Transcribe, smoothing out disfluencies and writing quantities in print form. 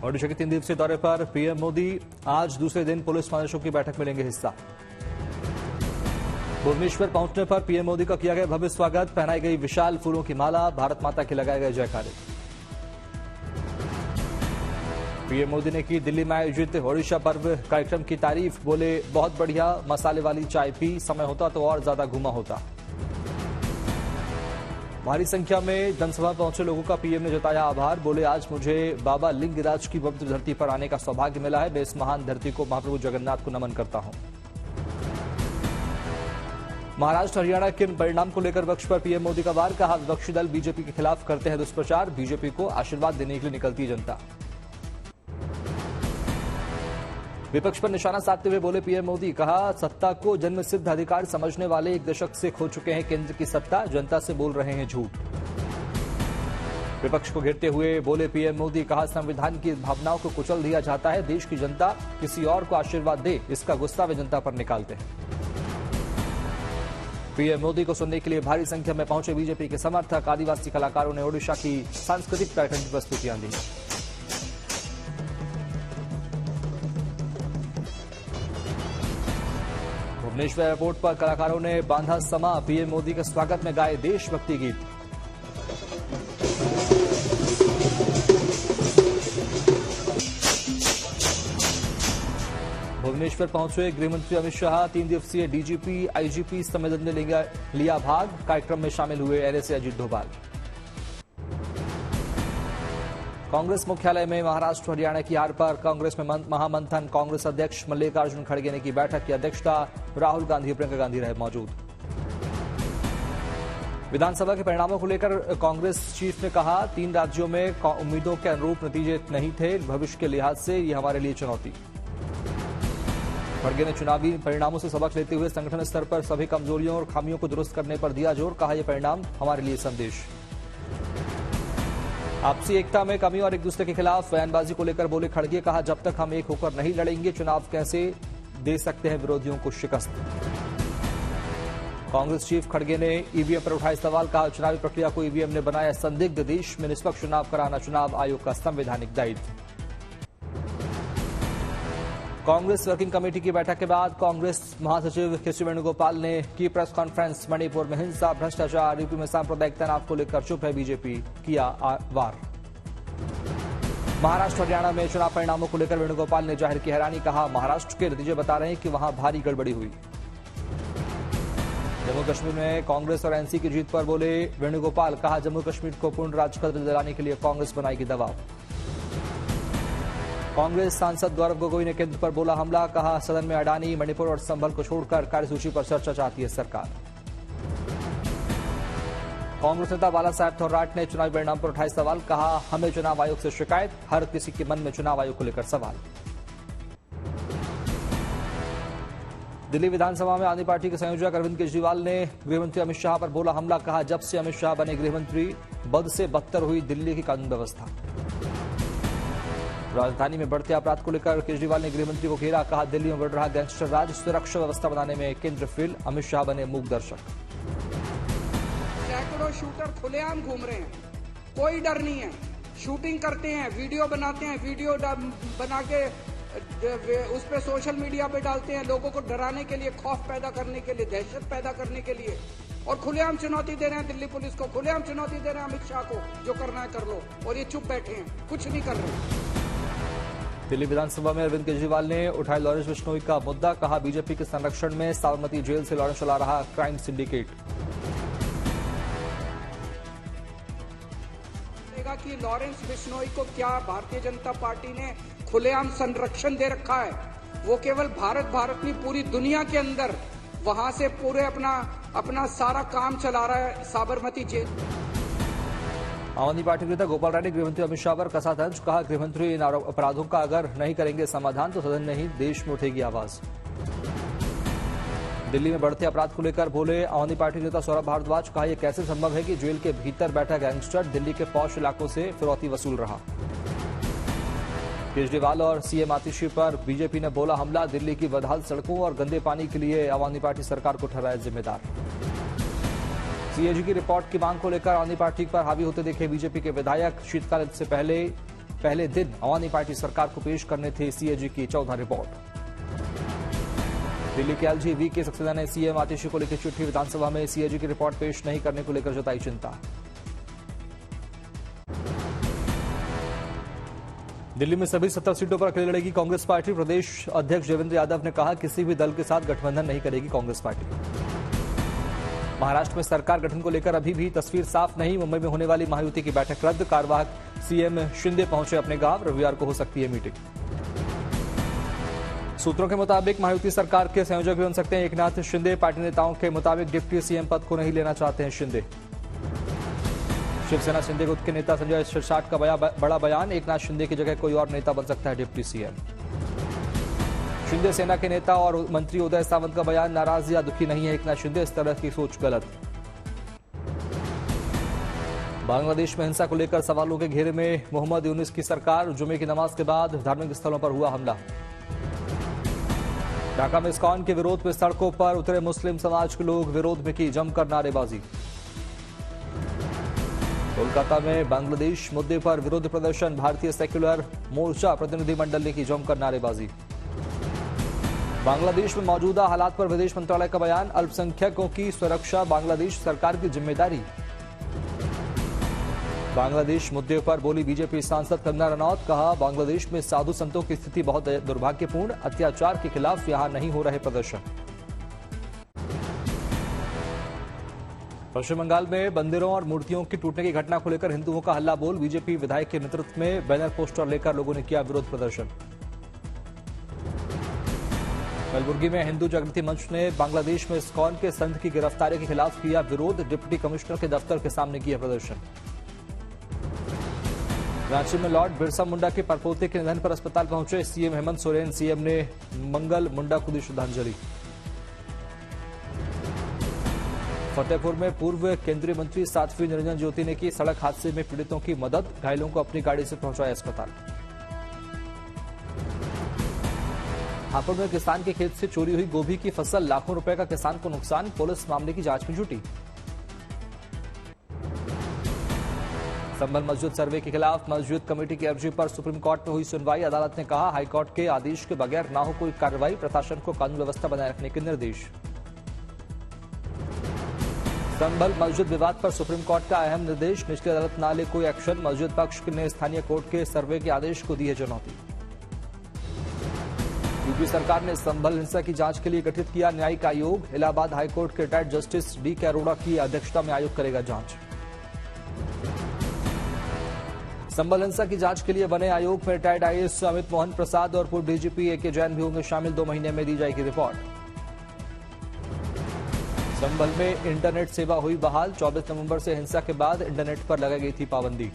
ओडिशा के 3 दिवसीय दौरे पर पीएम मोदी आज दूसरे दिन पुलिस महानिदेशकों की बैठक में लेंगे हिस्सा। भुवनेश्वर पहुंचने पर पीएम मोदी का किया गया भव्य स्वागत, पहनाई गई विशाल फूलों की माला, भारत माता के लगाए गए जयकारे। पीएम मोदी ने की दिल्ली में आयोजित ओडिशा पर्व कार्यक्रम की तारीफ, बोले बहुत बढ़िया, मसाले वाली चाय पी, समय होता तो और ज्यादा घूमा होता। भारी संख्या में जनसभा पहुंचे लोगों का पीएम ने जताया आभार, बोले आज मुझे बाबा लिंगराज की पवित्र धरती पर आने का सौभाग्य मिला है, मैं इस महान धरती को महाप्रभु जगन्नाथ को नमन करता हूं। महाराष्ट्र हरियाणा के परिणाम को लेकर विपक्ष पर पीएम मोदी का वार, कहा विपक्षी दल बीजेपी के खिलाफ करते हैं दुष्प्रचार, बीजेपी को आशीर्वाद देने के लिए निकलती जनता। विपक्ष पर निशाना साधते हुए बोले पीएम मोदी, कहा सत्ता को जन्मसिद्ध अधिकार समझने वाले 1 दशक से खो चुके हैं केंद्र की सत्ता, जनता से बोल रहे हैं झूठ। विपक्ष को घेरते हुए बोले पीएम मोदी, कहा संविधान की भावनाओं को कुचल दिया जाता है, देश की जनता किसी और को आशीर्वाद दे, इसका गुस्सा वे जनता पर निकालते हैं। पीएम मोदी को सुनने के लिए भारी संख्या में पहुंचे बीजेपी के समर्थक, आदिवासी कलाकारों ने ओडिशा की सांस्कृतिक कार्यक्रम की प्रस्तुतियां दी। भुवनेश्वर एयरपोर्ट पर कलाकारों ने बांधा समा, पीएम मोदी के स्वागत में गाए देशभक्ति गीत। भुवनेश्वर पहुंचे गृहमंत्री अमित शाह, 3 दिवसीय डीजीपी आईजीपी सम्मेलन में लिया भाग, कार्यक्रम में शामिल हुए एनएसए अजीत डोभाल। कांग्रेस मुख्यालय में महाराष्ट्र हरियाणा की हार पर कांग्रेस में महामंथन, कांग्रेस अध्यक्ष मल्लिकार्जुन खड़गे ने की बैठक की अध्यक्षता, राहुल गांधी प्रियंका गांधी रहे मौजूद। विधानसभा के परिणामों को लेकर कांग्रेस चीफ ने कहा 3 राज्यों में उम्मीदों के अनुरूप नतीजे नहीं थे, भविष्य के लिहाज से ये हमारे लिए चुनौती। खड़गे ने चुनावी परिणामों से सबक लेते हुए संगठन स्तर पर सभी कमजोरियों और खामियों को दुरुस्त करने पर दिया जोर, कहा यह परिणाम हमारे लिए संदेश। आपसी एकता में कमी और एक दूसरे के खिलाफ बयानबाजी को लेकर बोले खड़गे, कहा जब तक हम एक होकर नहीं लड़ेंगे चुनाव कैसे दे सकते हैं विरोधियों को शिकस्त। कांग्रेस चीफ खड़गे ने ईवीएम पर उठाए सवाल, कहा चुनावी प्रक्रिया को ईवीएम ने बनाया संदिग्ध, देश में निष्पक्ष चुनाव कराना चुनाव आयोग का संवैधानिक दायित्व। कांग्रेस वर्किंग कमेटी की बैठक के बाद कांग्रेस महासचिव के.सी. वेणुगोपाल ने की प्रेस कॉन्फ्रेंस, मणिपुर में हिंसा भ्रष्टाचार, यूपी में सांप्रदायिक तनाव को लेकर चुप है बीजेपी, किया वार। महाराष्ट्र हरियाणा में चुनाव परिणामों को लेकर वेणुगोपाल ने जाहिर की हैरानी, कहा महाराष्ट्र के नतीजे बता रहे हैं कि वहां भारी गड़बड़ी हुई। जम्मू कश्मीर में कांग्रेस और एनसी की जीत पर बोले वेणुगोपाल, कहा जम्मू कश्मीर को पूर्ण राज्य दिलाने के लिए कांग्रेस बनाएगी दबाव। कांग्रेस सांसद गौरव गोगोई ने केंद्र पर बोला हमला, कहा सदन में अडानी, मणिपुर और संभल को छोड़कर कार्यसूची पर चर्चा चाहती है सरकार। कांग्रेस नेता बाला साहेब थोराट ने चुनावी परिणाम पर उठाए सवाल, कहा हमें चुनाव आयोग से शिकायत, हर किसी के मन में चुनाव आयोग को लेकर सवाल। दिल्ली विधानसभा में आदमी पार्टी के संयोजक अरविंद केजरीवाल ने गृहमंत्री अमित शाह पर बोला हमला, कहा जब से अमित शाह बने गृहमंत्री बद से बदतर हुई दिल्ली की कानून व्यवस्था। राजधानी में बढ़ते अपराध को लेकर केजरीवाल ने गृहमंत्री को घेरा, कहा दिल्ली में बढ़ रहा गैंगस्टर राज, सुरक्षा व्यवस्था बनाने में केंद्र फेल, अमित शाह बने मूक दर्शक। सैकड़ों शूटर खुलेआम घूम रहे हैं, कोई डर नहीं है, शूटिंग करते हैं, वीडियो बनाते हैं, वीडियो बना के उस पे सोशल मीडिया पे डालते हैं, लोगों को डराने के लिए, खौफ पैदा करने के लिए, दहशत पैदा करने के लिए, और खुलेआम चुनौती दे रहे हैं दिल्ली पुलिस को, खुलेआम चुनौती दे रहे हैं अमित शाह को, जो करना है कर लो, और ये चुप बैठे हैं, कुछ नहीं कर रहे। दिल्ली विधानसभा में अरविंद केजरीवाल ने उठाया लॉरेंस बिश्नोई का मुद्दा, कहा बीजेपी के संरक्षण में साबरमती जेल से लॉरेंस चला रहा क्राइम सिंडिकेट। कि लॉरेंस बिश्नोई को क्या भारतीय जनता पार्टी ने खुलेआम संरक्षण दे रखा है, वो केवल भारत नहीं पूरी दुनिया के अंदर वहां से पूरे अपना सारा काम चला रहा है साबरमती जेल। आम आदमी पार्टी के नेता गोपाल राय ने गृहमंत्री अमित शाह पर कसा तंज, कहा गृहमंत्री इन अपराधों का अगर नहीं करेंगे समाधान तो सदन नहीं देश में उठेगी आवाज। दिल्ली में बढ़ते अपराध को लेकर बोले आम आदमी पार्टी नेता सौरभ भारद्वाज, कहा यह कैसे संभव है कि जेल के भीतर बैठा गैंगस्टर दिल्ली के पॉश इलाकों से फिरौती वसूल रहा। केजरीवाल और सीएम आतिशी पर बीजेपी ने बोला हमला, दिल्ली की बदहाल सड़कों और गंदे पानी के लिए आम आदमी पार्टी सरकार को ठहराया जिम्मेदार। सीएजी की रिपोर्ट की मांग को लेकर आम आदमी पार्टी पर हावी होते देखे बीजेपी के विधायक, शीतकालीन से पहले पहले दिन आम आदमी पार्टी सरकार को पेश करने थे सीएजी की 14 रिपोर्ट। दिल्ली के एलजी के सक्सेना ने सीएम आतिशी को लिखी चिट्ठी, विधानसभा में सीएजी की रिपोर्ट पेश नहीं करने को लेकर जताई चिंता। दिल्ली में सभी 70 सीटों पर अकेले लड़ेगी कांग्रेस पार्टी। प्रदेश अध्यक्ष देवेंद्र यादव ने कहा, किसी भी दल के साथ गठबंधन नहीं करेगी कांग्रेस पार्टी। महाराष्ट्र में सरकार गठन को लेकर अभी भी तस्वीर साफ नहीं। मुंबई में होने वाली महायुति की बैठक रद्द। कार्यवाहक सीएम शिंदे पहुंचे अपने गांव। रविवार को हो सकती है मीटिंग। सूत्रों के मुताबिक महायुति सरकार के संयोजक भी बन सकते हैं एकनाथ शिंदे। पार्टी नेताओं के मुताबिक डिप्टी सीएम पद को नहीं लेना चाहते हैं शिंदे। शिवसेना शिंदे गुट के नेता संजय शिरसाट का बड़ा बयान, एकनाथ शिंदे की जगह कोई और नेता बन सकता है डिप्टी सीएम। शिंदे सेना के नेता और मंत्री उदय सामंत का बयान, नाराज या दुखी नहीं है एकनाथ शिंदे, इस तरह की सोच गलत। बांग्लादेश में हिंसा को लेकर सवालों के घेरे में मोहम्मद यूनुस की सरकार। जुमे की नमाज के बाद धार्मिक स्थलों पर हुआ हमला। ढाका में इस्कॉन के विरोध में सड़कों पर उतरे मुस्लिम समाज के लोग, विरोध में की जमकर नारेबाजी। कोलकाता में बांग्लादेश मुद्दे पर विरोध प्रदर्शन। भारतीय सेक्युलर मोर्चा प्रतिनिधिमंडल ने की जमकर नारेबाजी। बांग्लादेश में मौजूदा हालात पर विदेश मंत्रालय का बयान, अल्पसंख्यकों की सुरक्षा बांग्लादेश सरकार की जिम्मेदारी। बांग्लादेश मुद्दे पर बोली बीजेपी सांसद कंगना रनौत, कहा बांग्लादेश में साधु संतों की स्थिति बहुत दुर्भाग्यपूर्ण, अत्याचार के खिलाफ यहां नहीं हो रहे प्रदर्शन। पश्चिम बंगाल में मंदिरों और मूर्तियों की टूटने की घटना को लेकर हिंदुओं का हल्ला बोल। बीजेपी विधायक के नेतृत्व में बैनर पोस्टर लेकर लोगों ने किया विरोध प्रदर्शन। कलबुर्गी में हिंदू जागृति मंच ने बांग्लादेश में इस्कॉन के संत की गिरफ्तारी के खिलाफ किया विरोध। डिप्टी कमिश्नर के दफ्तर के सामने किया प्रदर्शन। रांची में लॉर्ड बिरसा मुंडा के परपोते के निधन पर अस्पताल पहुंचे सीएम हेमंत सोरेन। सीएम ने मंगल मुंडा को दी श्रद्धांजलि। फतेहपुर में पूर्व केंद्रीय मंत्री साध्वी निरंजन ज्योति ने की सड़क हादसे में पीड़ितों की मदद। घायलों को अपनी गाड़ी से पहुंचाया अस्पताल। हापुड़ में किसान के खेत से चोरी हुई गोभी की फसल, लाखों रुपए का किसान को नुकसान। पुलिस मामले की जांच में जुटी। संभल मस्जिद सर्वे के खिलाफ मस्जिद कमेटी की अर्जी पर सुप्रीम कोर्ट में हुई सुनवाई। अदालत ने कहा, हाईकोर्ट के आदेश के बगैर न हो कोई कार्रवाई। प्रशासन को कानून व्यवस्था बनाए रखने के निर्देश। संभल मस्जिद विवाद पर सुप्रीम कोर्ट का अहम निर्देश, निचली अदालत न ले कोई एक्शन। मस्जिद पक्ष ने स्थानीय कोर्ट के सर्वे के आदेश को दी है चुनौती। यूपी सरकार ने संभल हिंसा की जांच के लिए गठित किया न्यायिक आयोग। इलाहाबाद हाईकोर्ट के रिटायर्ड जस्टिस डी.के. अरोड़ा की अध्यक्षता में आयोग करेगा जांच। संभल हिंसा की जांच के लिए बने आयोग में रिटायर्ड आईएएस अमित मोहन प्रसाद और पूर्व डीजीपी ए.के. जैन भी होंगे शामिल। 2 महीने में दी जाएगी रिपोर्ट। संभल में इंटरनेट सेवा हुई बहाल। 24 नवंबर से हिंसा के बाद इंटरनेट पर लगाई गई थी पाबंदी।